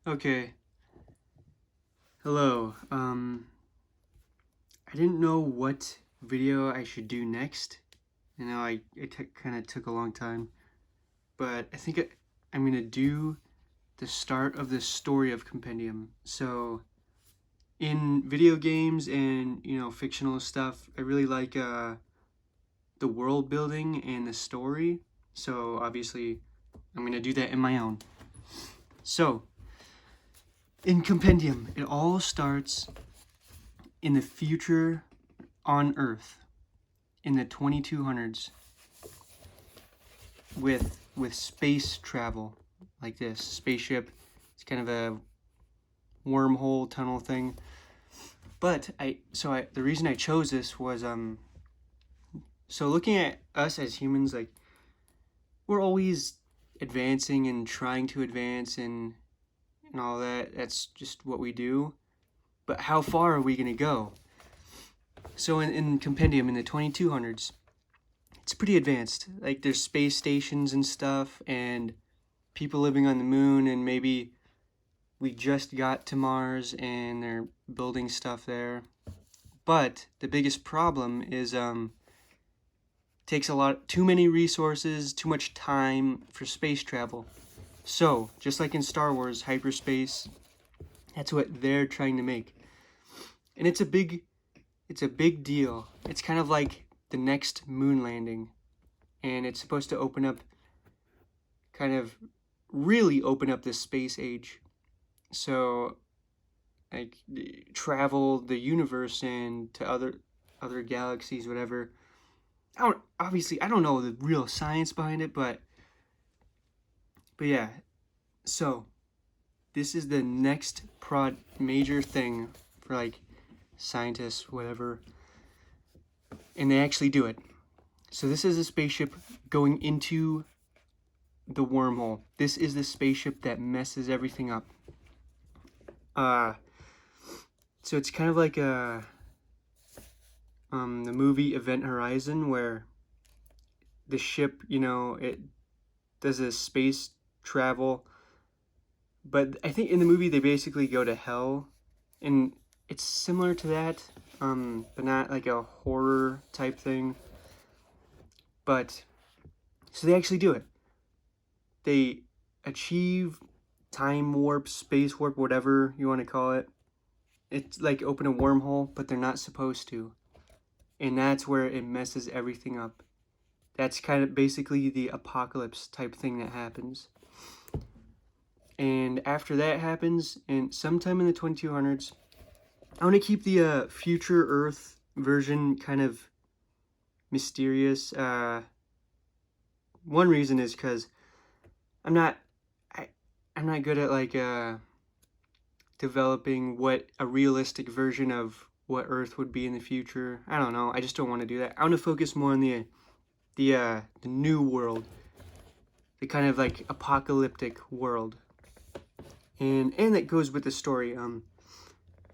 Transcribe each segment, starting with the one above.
Okay. Hello. I didn't know what video I should do next. It kind of took a long time, but I'm gonna do the start of the story of Compendium. So, in video games and fictional stuff, I really like the world building and the story. So obviously, I'm gonna do that in my own. So, in Compendium, it all starts in the future on Earth in the 2200s with space travel like this spaceship. It's kind of a wormhole tunnel thing. But the reason I chose this was so looking at us as humans, like we're always advancing and trying to advance and all that. That's just what we do. But how far are we gonna go? So in Compendium in the 2200s, it's pretty advanced. Like there's space stations and stuff, and people living on the moon, and maybe we just got to Mars and they're building stuff there. But the biggest problem is takes a lot too many resources, too much time for space travel. So, just like in Star Wars, hyperspace, that's what they're trying to make. And it's a big deal. It's kind of like the next moon landing, and it's supposed to open up kind of really open up this space age. So like travel the universe and to other galaxies, whatever. I don't know the real science behind it, but yeah. So this is the next major thing for like scientists, whatever, and they actually do it. So this is a spaceship going into the wormhole. This is the spaceship that messes everything up. Uh, so it's kind of like the movie Event Horizon, where the ship, it does a space travel. But I think in the movie they basically go to hell, and it's similar to that, but not like a horror type thing. But so they actually do it. They achieve time warp, space warp, whatever you want to call it. It's like open a wormhole, but they're not supposed to, and that's where it messes everything up. That's kind of basically the apocalypse type thing that happens. And after that happens, and sometime in the 2200s, I want to keep the future Earth version kind of mysterious. One reason is because I'm not, I'm not good at like developing what a realistic version of what Earth would be in the future. I don't know. I just don't want to do that. I want to focus more on the new world, the kind of like apocalyptic world, and that goes with the story.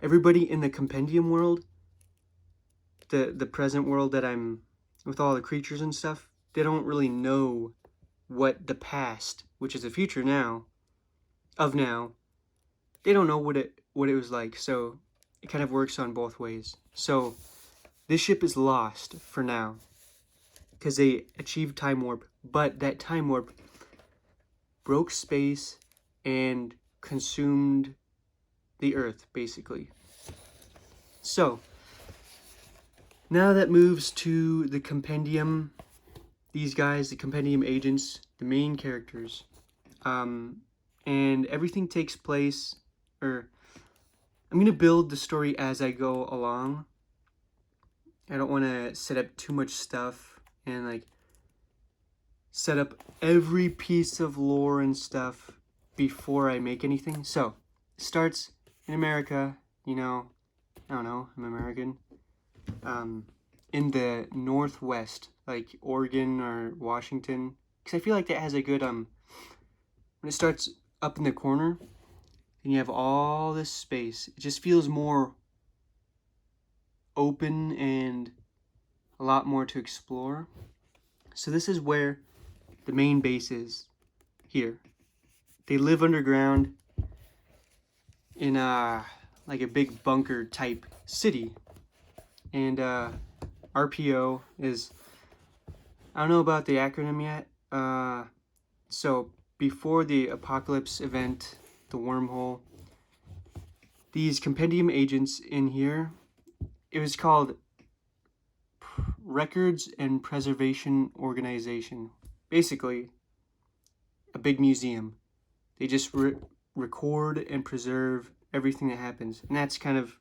Everybody in the Compendium world, the present world that I'm with all the creatures and stuff, they don't really know what the past, which is the future now, they don't know what it was like. So it kind of works on both ways. So this ship is lost for now because they achieved time warp, but that time warp broke space and consumed the Earth, basically. So now that moves to the Compendium. These guys, the Compendium agents, the main characters, and everything takes place. Or I'm gonna build the story as I go along. I don't want to set up too much stuff and like set up every piece of lore and stuff before I make anything. So it starts in America. I don't know. I'm American. In the Northwest, like Oregon or Washington, because I feel like that has a good when it starts up in the corner, and you have all this space. It just feels more open and a lot more to explore. So this is where the main base is here. They live underground. in like a big bunker type city. And RPO is, I don't know about the acronym yet. So before the apocalypse event, the wormhole, these compendium agents in here, it was called Records and Preservation Organization. Basically, a big museum. They just record and preserve everything that happens. And that's kind of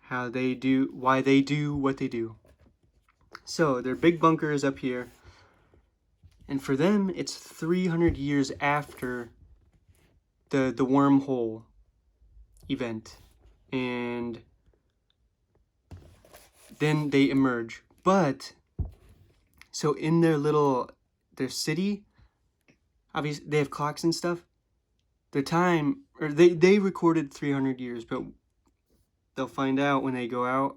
how they do, why they do what they do. So their big bunker is up here. And for them, it's 300 years after the wormhole event. And then they emerge. But, so in their city, obviously they have clocks and stuff. The time, or they recorded 300 years, but they'll find out when they go out,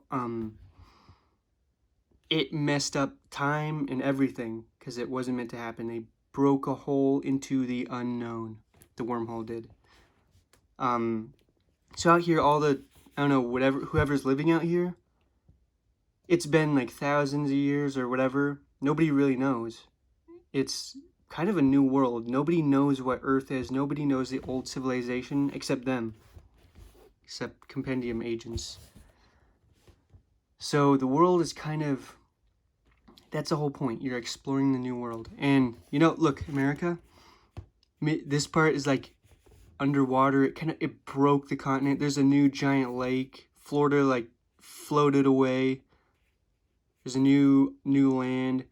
it messed up time and everything because it wasn't meant to happen. They broke a hole into the unknown. The wormhole did. So out here, all the, I don't know, whoever's living out here, it's been like thousands of years or whatever. Nobody really knows. It's kind of a new world. Nobody knows what Earth is. Nobody knows the old civilization except them. Except compendium agents. So the world is kind of, that's the whole point. You're exploring the new world. And, you know, look, America, this part is like underwater. It broke the continent. There's a new giant lake. Florida like floated away. There's a new land.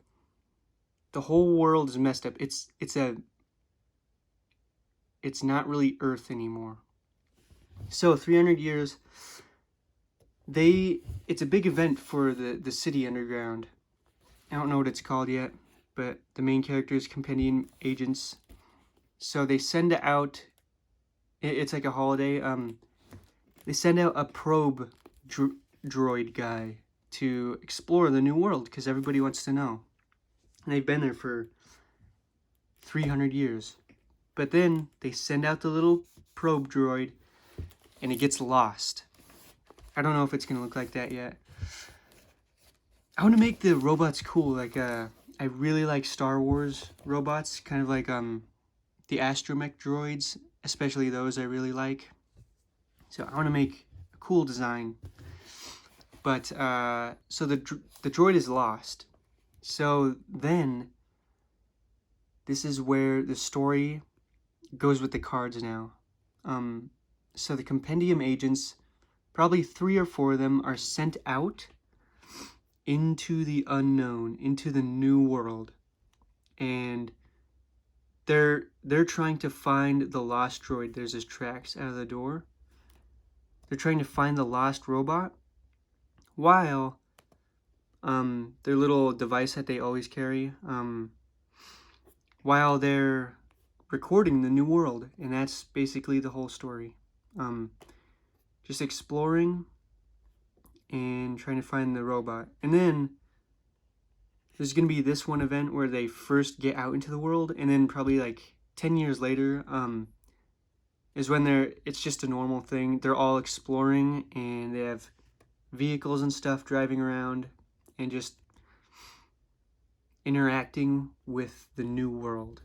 The whole world is messed up. It's not really Earth anymore. So 300 years, it's a big event for the city underground. I don't know what it's called yet, but the main character is compendium agents. So they send out, it's like a holiday, they send out a probe droid guy to explore the new world because everybody wants to know. And they've been there for 300 years. But then they send out the little probe droid and it gets lost. I don't know if it's going to look like that yet. I want to make the robots cool. Like, I really like Star Wars robots, kind of like the astromech droids, especially those I really like. So I want to make a cool design. But, so the droid is lost. So then, this is where the story goes with the cards now. So the compendium agents, probably 3 or 4 of them, are sent out into the unknown, into the new world. And they're trying to find the lost droid. There's his tracks out of the door. They're trying to find the lost robot while their little device that they always carry, while they're recording the new world. And that's basically the whole story. Just exploring and trying to find the robot. And then there's going to be this one event where they first get out into the world, and then probably like 10 years later is when it's just a normal thing. They're all exploring and they have vehicles and stuff driving around and just interacting with the new world.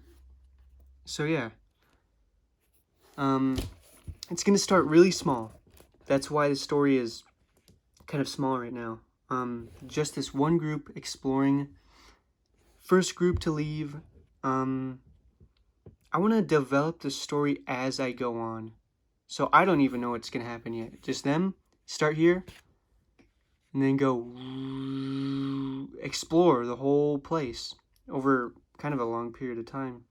So yeah, it's going to start really small. That's why the story is kind of small right now. Just this one group exploring. First group to leave. I want to develop the story as I go on. So I don't even know what's going to happen yet. Just them, start here, and then go explore the whole place over kind of a long period of time.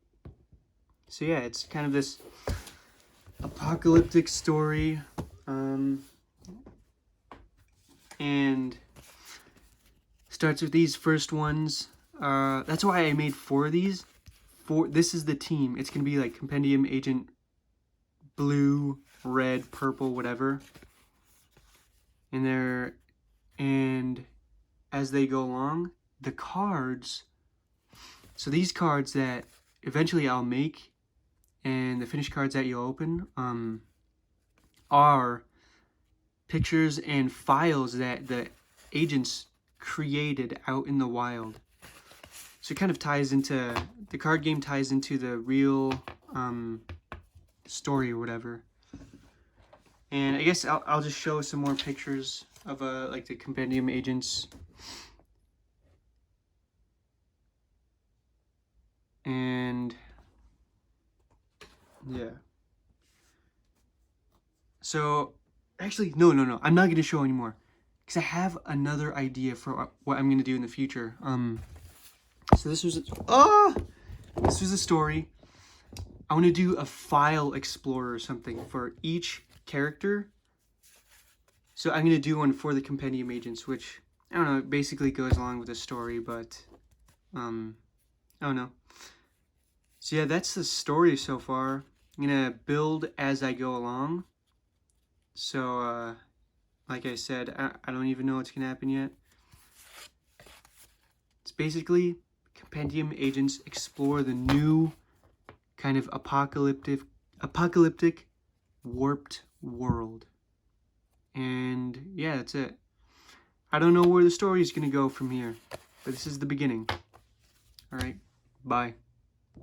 So yeah, it's kind of this apocalyptic story. And starts with these first ones. That's why I made 4 of these. This is the team. It's going to be like Compendium Agent blue, red, purple, whatever. And as they go along, the cards. So these cards that eventually I'll make and the finished cards that you'll open, are pictures and files that the agents created out in the wild. So it kind of ties into, the card game ties into the real story or whatever. And I guess I'll just show some more pictures of like the Compendium agents. And yeah. So actually, no. I'm not gonna show anymore because I have another idea for what I'm gonna do in the future. So this was a story. I want to do a file explorer or something for each character. So I'm gonna do one for the Compendium agents, which I don't know, basically goes along with the story, but I don't know. So yeah, that's the story so far. I'm gonna build as I go along. So like I said, I don't even know what's gonna happen yet. It's basically Compendium agents explore the new kind of apocalyptic warped world. And yeah, that's it. I don't know where the story is gonna go from here, but this is the beginning. All right, bye.